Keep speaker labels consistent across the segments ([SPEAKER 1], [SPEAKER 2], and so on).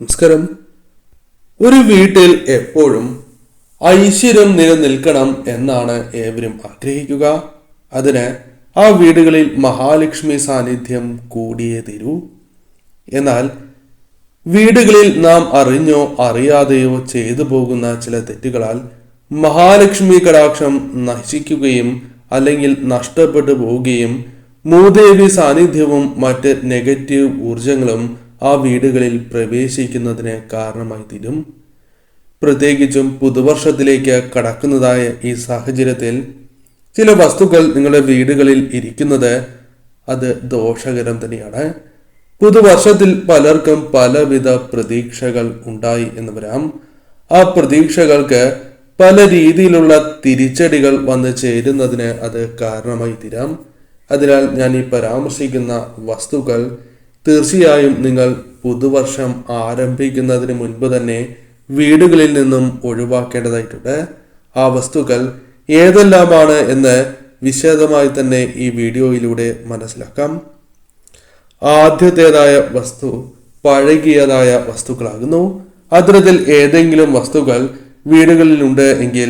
[SPEAKER 1] നമസ്കാരം. ഒരു വീട്ടിൽ എപ്പോഴും ഐശ്വര്യം നിലനിൽക്കണം എന്നാണ് ഏവരും ആഗ്രഹിക്കുക. അതിന് ആ വീടുകളിൽ മഹാലക്ഷ്മി സാന്നിധ്യം കൂടിയേ തീരൂ. എന്നാൽ വീടുകളിൽ നാം അറിഞ്ഞോ അറിയാതെയോ ചെയ്തു പോകുന്ന ചില തെറ്റുകളാൽ മഹാലക്ഷ്മി കടാക്ഷം നശിക്കുകയും അല്ലെങ്കിൽ നഷ്ടപ്പെട്ടു പോവുകയും മൂദേവി സാന്നിധ്യവും മറ്റ് നെഗറ്റീവ് ഊർജങ്ങളും ആ വീടുകളിൽ പ്രവേശിക്കുന്നതിന് കാരണമായി തീരും. പ്രത്യേകിച്ചും പുതുവർഷത്തിലേക്ക് കടക്കുന്നതായ ഈ സാഹചര്യത്തിൽ ചില വസ്തുക്കൾ നിങ്ങളുടെ വീടുകളിൽ ഇരിക്കുന്നത് അത് ദോഷകരം തന്നെയാണ്. പുതുവർഷത്തിൽ പലർക്കും പലവിധ പ്രതീക്ഷകൾ ഉണ്ടായി എന്ന് വരാം. ആ പ്രതീക്ഷകൾക്ക് പല രീതിയിലുള്ള തിരിച്ചടികൾ വന്നു ചേരുന്നതിന് അത് കാരണമായി തീരാം. അതിനാൽ ഞാൻ ഈ പരാമർശിക്കുന്ന വസ്തുക്കൾ തീർച്ചയായും നിങ്ങൾ പുതുവർഷം ആരംഭിക്കുന്നതിന് മുൻപ് തന്നെ വീടുകളിൽ നിന്നും ഒഴിവാക്കേണ്ടതായിട്ടുണ്ട്. ആ വസ്തുക്കൾ ഏതെല്ലാമാണ് എന്ന് വിശദമായി തന്നെ ഈ വീഡിയോയിലൂടെ മനസ്സിലാക്കാം. ആദ്യത്തേതായ വസ്തു പഴകിയതായ വസ്തുക്കളാകുന്നു. അത്തരത്തിൽ ഏതെങ്കിലും വസ്തുക്കൾ വീടുകളിലുണ്ട് എങ്കിൽ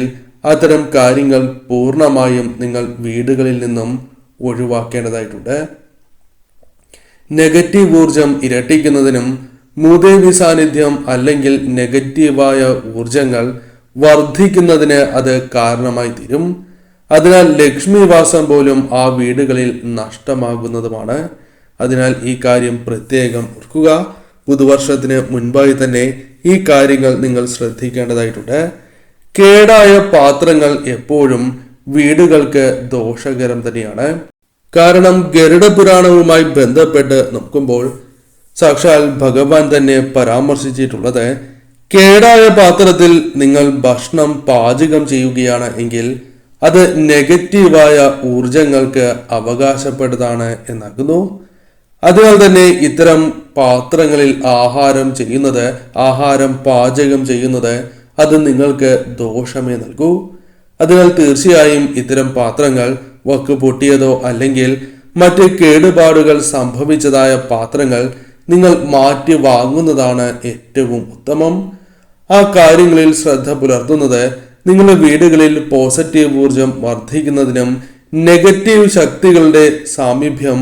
[SPEAKER 1] അത്തരം കാര്യങ്ങൾ പൂർണ്ണമായും നിങ്ങൾ വീടുകളിൽ നിന്നും ഒഴിവാക്കേണ്ടതായിട്ടുണ്ട്. നെഗറ്റീവ് ഊർജം ഇരട്ടിക്കുന്നതിനും മൂദേവി സാന്നിധ്യം അല്ലെങ്കിൽ നെഗറ്റീവായ ഊർജങ്ങൾ വർദ്ധിക്കുന്നതിന് അത് കാരണമായി തീരും. അതിനാൽ ലക്ഷ്മി വാസം പോലും ആ വീടുകളിൽ നഷ്ടമാകുന്നതുമാണ്. അതിനാൽ ഈ കാര്യം പ്രത്യേകം ഓർക്കുക. പുതുവർഷത്തിന് മുൻപായി തന്നെ ഈ കാര്യങ്ങൾ നിങ്ങൾ ശ്രദ്ധിക്കേണ്ടതായിട്ടുണ്ട്. കേടായ പാത്രങ്ങൾ എപ്പോഴും വീടുകൾക്ക് ദോഷകരം തന്നെയാണ്. കാരണം ഗരുഡ പുരാണവുമായി ബന്ധപ്പെട്ട് നോക്കുമ്പോൾ സാക്ഷാൽ ഭഗവാൻ തന്നെ പരാമർശിച്ചിട്ടുള്ളത്, കേടായ പാത്രത്തിൽ നിങ്ങൾ ഭക്ഷണം പാചകം ചെയ്യുകയാണ് എങ്കിൽ അത് നെഗറ്റീവായ ഊർജങ്ങൾക്ക് അവകാശപ്പെട്ടതാണ് എന്നാകുന്നു. അതിനാൽ തന്നെ ഇത്തരം പാത്രങ്ങളിൽ ആഹാരം പാചകം ചെയ്യുന്നത് അത് നിങ്ങൾക്ക് ദോഷമേ നൽകൂ. അതിനാൽ തീർച്ചയായും ഇത്തരം പാത്രങ്ങൾ വക്ക് പൊട്ടിയതോ അല്ലെങ്കിൽ മറ്റ് കേടുപാടുകൾ സംഭവിച്ചതായ പാത്രങ്ങൾ നിങ്ങൾ മാറ്റി വാങ്ങുന്നതാണ് ഏറ്റവും ഉത്തമം. ആ കാര്യങ്ങളിൽ ശ്രദ്ധ പുലർത്തുന്നത് നിങ്ങളുടെ വീടുകളിൽ പോസിറ്റീവ് ഊർജം വർദ്ധിക്കുന്നതിനും നെഗറ്റീവ് ശക്തികളുടെ സാമീപ്യം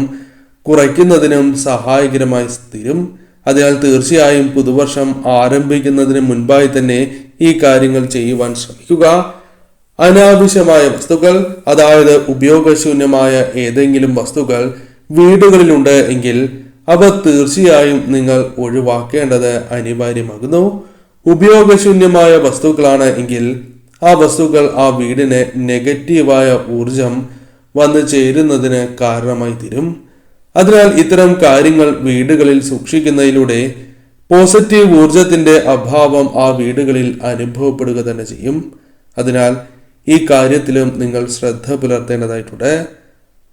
[SPEAKER 1] കുറയ്ക്കുന്നതിനും സഹായകരമായി തീരും. അതിനാൽ തീർച്ചയായും പുതുവർഷം ആരംഭിക്കുന്നതിന് മുൻപായി തന്നെ ഈ കാര്യങ്ങൾ ചെയ്യുവാൻ ശ്രമിക്കുക. അനാവശ്യമായ വസ്തുക്കൾ, അതായത് ഉപയോഗശൂന്യമായ ഏതെങ്കിലും വസ്തുക്കൾ വീടുകളിലുണ്ട് എങ്കിൽ അവ തീർച്ചയായും നിങ്ങൾ ഒഴിവാക്കേണ്ടത് അനിവാര്യമാകുന്നു. ഉപയോഗശൂന്യമായ വസ്തുക്കളാണ് എങ്കിൽ ആ വസ്തുക്കൾ ആ വീടിന് നെഗറ്റീവായ ഊർജം വന്നു ചേരുന്നതിന് കാരണമായി തീരും. അതിനാൽ ഇത്തരം കാര്യങ്ങൾ വീടുകളിൽ സൂക്ഷിക്കുന്നതിലൂടെ പോസിറ്റീവ് ഊർജത്തിന്റെ അഭാവം ആ വീടുകളിൽ അനുഭവപ്പെടുക തന്നെ ചെയ്യും. അതിനാൽ ഈ കാര്യത്തിലും നിങ്ങൾ ശ്രദ്ധ പുലർത്തേണ്ടതായിട്ടുണ്ട്.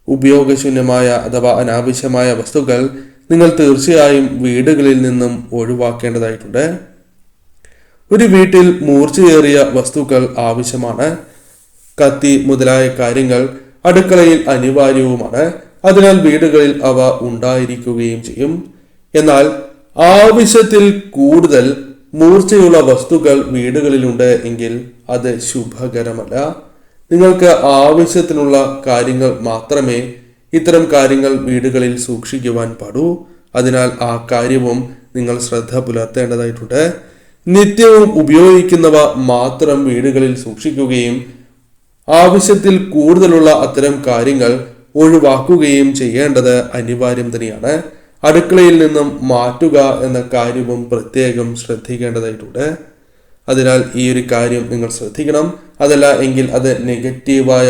[SPEAKER 1] ഉപയോഗശൂന്യമായ അഥവാ അനാവശ്യമായ വസ്തുക്കൾ നിങ്ങൾ തീർച്ചയായും വീടുകളിൽ നിന്നും ഒഴിവാക്കേണ്ടതായിട്ടുണ്ട്. ഒരു വീട്ടിൽ മൂർച്ചയേറിയ വസ്തുക്കൾ ആവശ്യമാണ്. കത്തി മുതലായ കാര്യങ്ങൾ അടുക്കളയിൽ അനിവാര്യവുമാണ്. അതിനാൽ വീടുകളിൽ അവ ഉണ്ടായിരിക്കുകയും ചെയ്യും. എന്നാൽ ആവശ്യത്തിൽ കൂടുതൽ മൂർച്ചയുള്ള വസ്തുക്കൾ വീടുകളിലുണ്ട് എങ്കിൽ അത് ശുഭകരമല്ല. നിങ്ങൾക്ക് ആവശ്യത്തിനുള്ള കാര്യങ്ങൾ മാത്രമേ ഇത്തരം കാര്യങ്ങൾ വീടുകളിൽ സൂക്ഷിക്കുവാൻ പാടൂ. അതിനാൽ ആ കാര്യവും നിങ്ങൾ ശ്രദ്ധ പുലർത്തേണ്ടതായിട്ടുണ്ട്. നിത്യവും ഉപയോഗിക്കുന്നവ മാത്രം വീടുകളിൽ സൂക്ഷിക്കുകയും ആവശ്യത്തിൽ കൂടുതലുള്ള അത്തരം കാര്യങ്ങൾ ഒഴിവാക്കുകയും ചെയ്യേണ്ടത് അനിവാര്യം തന്നെയാണ്. അടുക്കളയിൽ നിന്നും മാറ്റുക എന്ന കാര്യവും പ്രത്യേകം ശ്രദ്ധിക്കേണ്ടതായിട്ടുണ്ട്. അതിനാൽ ഈ ഒരു കാര്യം നിങ്ങൾ ശ്രദ്ധിക്കണം. അതല്ല എങ്കിൽ അത് നെഗറ്റീവായ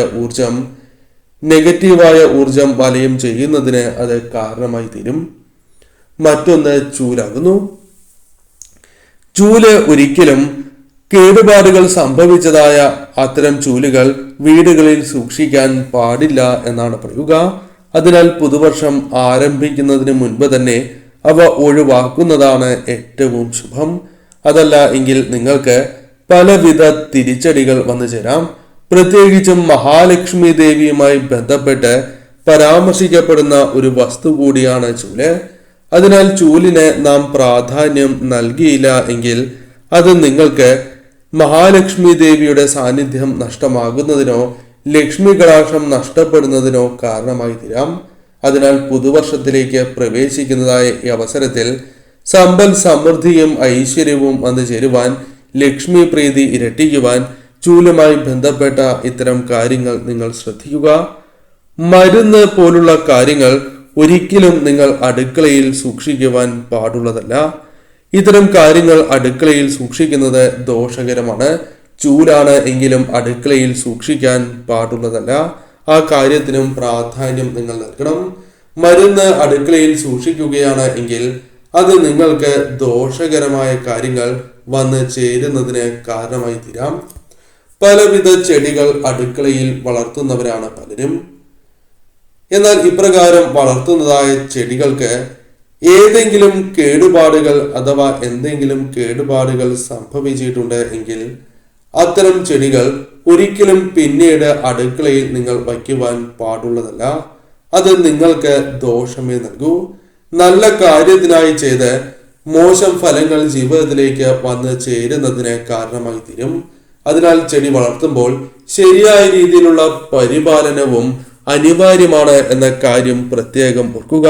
[SPEAKER 1] ഊർജം വലയം ചെയ്യുന്നതിന് അത് കാരണമായി തീരും. മറ്റൊന്ന് ചൂലാകുന്നു. ചൂല് ഒരിക്കലും കേടുപാടുകൾ സംഭവിച്ചതായ അത്തരം ചൂലുകൾ വീടുകളിൽ സൂക്ഷിക്കാൻ പാടില്ല എന്നാണ് പറയുക. അതിനാൽ പുതുവർഷം ആരംഭിക്കുന്നതിന് മുൻപ് തന്നെ അവ ഒഴിവാക്കുന്നതാണ് ഏറ്റവും ശുഭം. അതല്ല എങ്കിൽ നിങ്ങൾക്ക് പലവിധ തിരിച്ചടികൾ വന്നു ചേരാം. പ്രത്യേകിച്ചും മഹാലക്ഷ്മി ദേവിയുമായി ബന്ധപ്പെട്ട് പരാമർശിക്കപ്പെടുന്ന ഒരു വസ്തു കൂടിയാണ് ചൂല്. അതിനാൽ ചൂലിന് നാം പ്രാധാന്യം നൽകിയില്ല എങ്കിൽ അത് നിങ്ങൾക്ക് മഹാലക്ഷ്മി ദേവിയുടെ സാന്നിധ്യം നഷ്ടമാകുന്നതിനോ ലക്ഷ്മി കടാക്ഷം നഷ്ടപ്പെടുന്നതിനോ കാരണമായി തീരാം. അതിനാൽ പുതുവർഷത്തിലേക്ക് പ്രവേശിക്കുന്നതായ ഈ അവസരത്തിൽ സമ്പൽ സമൃദ്ധിയും ഐശ്വര്യവും വന്നു ചേരുവാൻ, ലക്ഷ്മി പ്രീതി ഇരട്ടിക്കുവാൻ ചൂലുമായി ബന്ധപ്പെട്ട ഇത്തരം കാര്യങ്ങൾ നിങ്ങൾ ശ്രദ്ധിക്കുക. മരുന്ന് പോലുള്ള കാര്യങ്ങൾ ഒരിക്കലും നിങ്ങൾ അടുക്കളയിൽ സൂക്ഷിക്കുവാൻ പാടുള്ളതല്ല. ഇത്തരം കാര്യങ്ങൾ അടുക്കളയിൽ സൂക്ഷിക്കുന്നത് ദോഷകരമാണ്. ചൂലാണ് എങ്കിലും അടുക്കളയിൽ സൂക്ഷിക്കാൻ പാടുള്ളതല്ല. ആ കാര്യത്തിനും പ്രാധാന്യം നിങ്ങൾ നൽകണം. മരുന്ന് അടുക്കളയിൽ സൂക്ഷിക്കുകയാണ് എങ്കിൽ അത് നിങ്ങൾക്ക് ദോഷകരമായ കാര്യങ്ങൾ വന്ന് ചേരുന്നതിന് കാരണമായി തീരാം. പലവിധ ചെടികൾ അടുക്കളയിൽ വളർത്തുന്നവരാണ് പലരും. എന്നാൽ ഇപ്രകാരം വളർത്തുന്നതായ ചെടികൾക്ക് ഏതെങ്കിലും കേടുപാടുകൾ അഥവാ എന്തെങ്കിലും കേടുപാടുകൾ സംഭവിച്ചിട്ടുണ്ട് എങ്കിൽ അത്തരം ചെടികൾ ഒരിക്കലും പിന്നീട് അടുക്കളയിൽ നിങ്ങൾ വയ്ക്കുവാൻ പാടുള്ളതല്ല. അത് നിങ്ങൾക്ക് ദോഷമേ നൽകൂ. നല്ല കാര്യത്തിനായി ചെയ്ത് മോശം ഫലങ്ങൾ ജീവിതത്തിലേക്ക് വന്ന് ചേരുന്നതിന് കാരണമായി തീരും. അതിനാൽ ചെടി വളർത്തുമ്പോൾ ശരിയായ രീതിയിലുള്ള പരിപാലനവും അനിവാര്യമാണ് എന്ന കാര്യം പ്രത്യേകം ഓർക്കുക.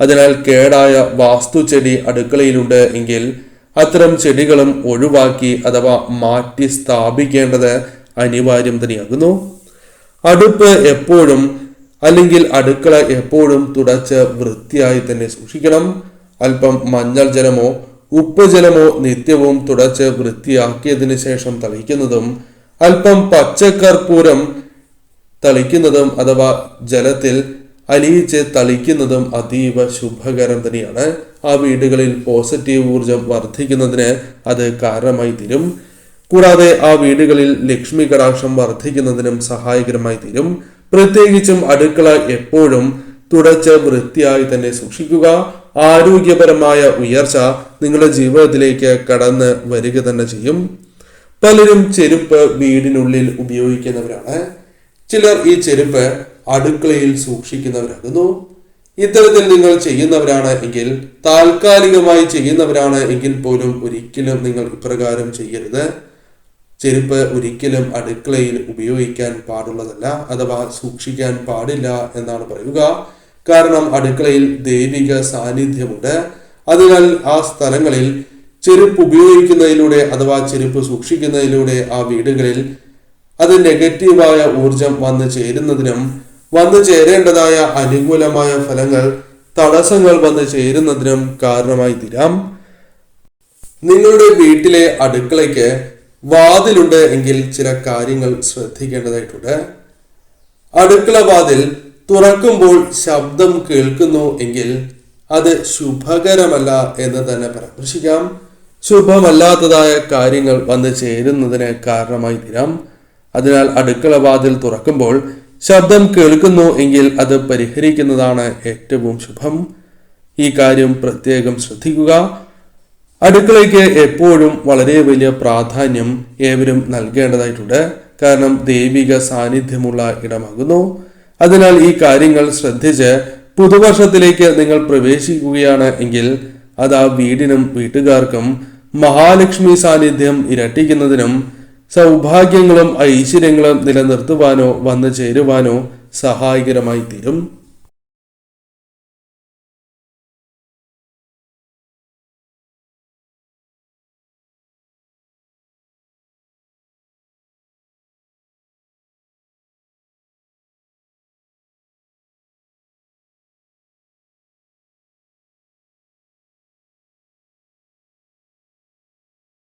[SPEAKER 1] അതിനാൽ കേടായ വാസ്തു ചെടി അടുക്കളയിലുണ്ട് എങ്കിൽ അത്തരം ചെടികളും ഒഴിവാക്കി അഥവാ മാറ്റി സ്ഥാപിക്കേണ്ടത് അനിവാര്യം തന്നെയാകുന്നു. അടുപ്പ് എപ്പോഴും അല്ലെങ്കിൽ അടുക്കള എപ്പോഴും തുടച്ച് വൃത്തിയായി തന്നെ സൂക്ഷിക്കണം. അല്പം മഞ്ഞൾ ജലമോ ഉപ്പ് ജലമോ നിത്യവും തുടച്ച് വൃത്തിയാക്കിയതിനു ശേഷം തളിക്കുന്നതും അല്പം പച്ചക്കർപ്പൂരം തളിക്കുന്നതും അഥവാ ജലത്തിൽ അലിയിച്ച് തളിക്കുന്നതും അതീവ ശുഭകരം തന്നെയാണ്. ആ വീടുകളിൽ പോസിറ്റീവ് ഊർജം വർദ്ധിക്കുന്നതിന് അത് കാരണമായി തീരും. കൂടാതെ ആ വീടുകളിൽ ലക്ഷ്മി കടാക്ഷം വർദ്ധിക്കുന്നതിനും സഹായകരമായി തീരും. പ്രത്യേകിച്ചും അടുക്കള എപ്പോഴും തുടച്ച് വൃത്തിയായി തന്നെ സൂക്ഷിക്കുക. ആരോഗ്യപരമായ ഉയർച്ച നിങ്ങളുടെ ജീവിതത്തിലേക്ക് കടന്ന് വരിക തന്നെ ചെയ്യും. പലരും ചെരുപ്പ് വീടിനുള്ളിൽ ഉപയോഗിക്കുന്നവരാണ്. ചിലർ ഈ ചെരുപ്പ് അടുക്കളയിൽ സൂക്ഷിക്കുന്നവരാകുന്നു. ഇത്തരത്തിൽ നിങ്ങൾ ചെയ്യുന്നവരാണ് എങ്കിൽ, താൽക്കാലികമായി ചെയ്യുന്നവരാണ് എങ്കിൽ പോലും ഒരിക്കലും നിങ്ങൾ ഇപ്രകാരം ചെയ്യരുത്. ചെരുപ്പ് ഒരിക്കലും അടുക്കളയിൽ ഉപയോഗിക്കാൻ പാടുള്ളതല്ല അഥവാ സൂക്ഷിക്കാൻ പാടില്ല എന്നാണ് പറയുക. കാരണം അടുക്കളയിൽ ദൈവിക സാന്നിധ്യമുണ്ട്. അതിനാൽ ആ സ്ഥലങ്ങളിൽ ചെരുപ്പ് ഉപയോഗിക്കുന്നതിലൂടെ അഥവാ ചെരുപ്പ് സൂക്ഷിക്കുന്നതിലൂടെ ആ വീടുകളിൽ അത് നെഗറ്റീവായ ഊർജം വന്നു ചേരുന്നതിനും വന്നു ചേരേണ്ടതായ അനുകൂലമായ ഫലങ്ങൾ തടസ്സങ്ങൾ വന്നു ചേരുന്നതിനും കാരണമായി തീരാം. നിങ്ങളുടെ വീട്ടിലെ അടുക്കളയ്ക്ക് വാതിലുണ്ട് എങ്കിൽ ചില കാര്യങ്ങൾ ശ്രദ്ധിക്കേണ്ടതായിട്ടുണ്ട്. അടുക്കള വാതിൽ തുറക്കുമ്പോൾ ശബ്ദം കേൾക്കുന്നു എങ്കിൽ അത് ശുഭകരമല്ല എന്ന് തന്നെ പരാമർശിക്കാം. ശുഭമല്ലാത്തതായ കാര്യങ്ങൾ വന്നു ചേരുന്നതിന് കാരണമായി തീരാം. അതിനാൽ അടുക്കള വാതിൽ തുറക്കുമ്പോൾ ശബ്ദം കേൾക്കുന്നു എങ്കിൽ അത് പരിഹരിക്കുന്നതാണ് ഏറ്റവും ശുഭം. ഈ കാര്യം പ്രത്യേകം ശ്രദ്ധിക്കുക. അടുക്കളയ്ക്ക് എപ്പോഴും വളരെ വലിയ പ്രാധാന്യം ഏവരും നൽകേണ്ടതായിട്ടുണ്ട്. കാരണം ദൈവിക സാന്നിധ്യമുള്ള ഇടമാകുന്നു. അതിനാൽ ഈ കാര്യങ്ങൾ ശ്രദ്ധിച്ച് പുതുവർഷത്തിലേക്ക് നിങ്ങൾ പ്രവേശിക്കുകയാണ് എങ്കിൽ അത് ആ വീടിനും വീട്ടുകാർക്കും മഹാലക്ഷ്മി സാന്നിധ്യം ഇരട്ടിക്കുന്നതിനും സൗഭാഗ്യങ്ങളും ഐശ്വര്യങ്ങളും നിലനിർത്തുവാനോ വന്നു ചേരുവാനോ സഹായകരമായി തീരും.